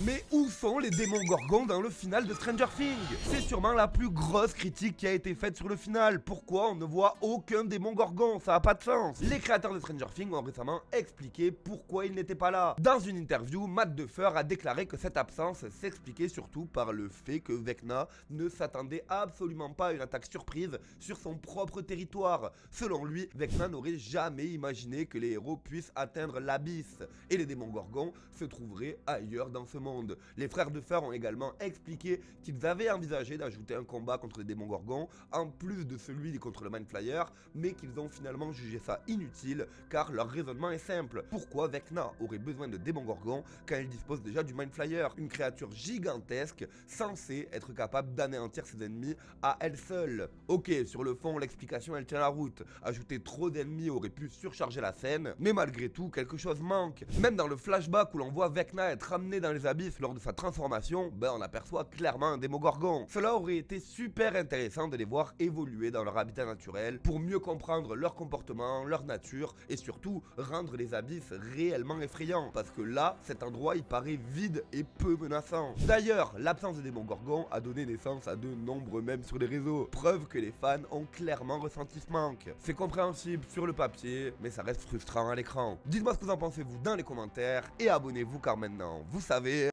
Mais où sont les démons gorgons dans le final de Stranger Things? C'est sûrement la plus grosse critique qui a été faite sur le final. Pourquoi on ne voit aucun démon gorgon? Ça n'a pas de sens. Les créateurs de Stranger Things ont récemment expliqué pourquoi ils n'étaient pas là. Dans une interview, Matt Duffer a déclaré que cette absence s'expliquait surtout par le fait que Vecna ne s'attendait absolument pas à une attaque surprise sur son propre territoire. Selon lui, Vecna n'aurait jamais imaginé que les héros puissent atteindre l'abysse et les démons gorgons se trouveraient ailleurs dans ce monde. Les frères Duffer ont également expliqué qu'ils avaient envisagé d'ajouter un combat contre les démons gorgons en plus de celui contre le Mind Flayer, mais qu'ils ont finalement jugé ça inutile car leur raisonnement est simple. Pourquoi Vecna aurait besoin de démons gorgons quand il dispose déjà du Mind Flayer, une créature gigantesque censée être capable d'anéantir ses ennemis à elle seule? Ok, sur le fond, l'explication elle tient la route. Ajouter trop d'ennemis aurait pu surcharger la scène, mais malgré tout, quelque chose manque. Même dans le flashback où l'on voit Vecna être ramené dans les abysses lors de sa transformation, on aperçoit clairement un démogorgon. Cela aurait été super intéressant de les voir évoluer dans leur habitat naturel pour mieux comprendre leur comportement, leur nature et surtout rendre les abysses réellement effrayants. Parce que là, cet endroit il paraît vide et peu menaçant. D'ailleurs, l'absence de démogorgon a donné naissance à de nombreux mèmes sur les réseaux. Preuve que les fans ont clairement ressenti ce manque. C'est compréhensible sur le papier, mais ça reste frustrant à l'écran. Dites-moi ce que vous en pensez vous dans les commentaires et abonnez-vous car maintenant, vous savez...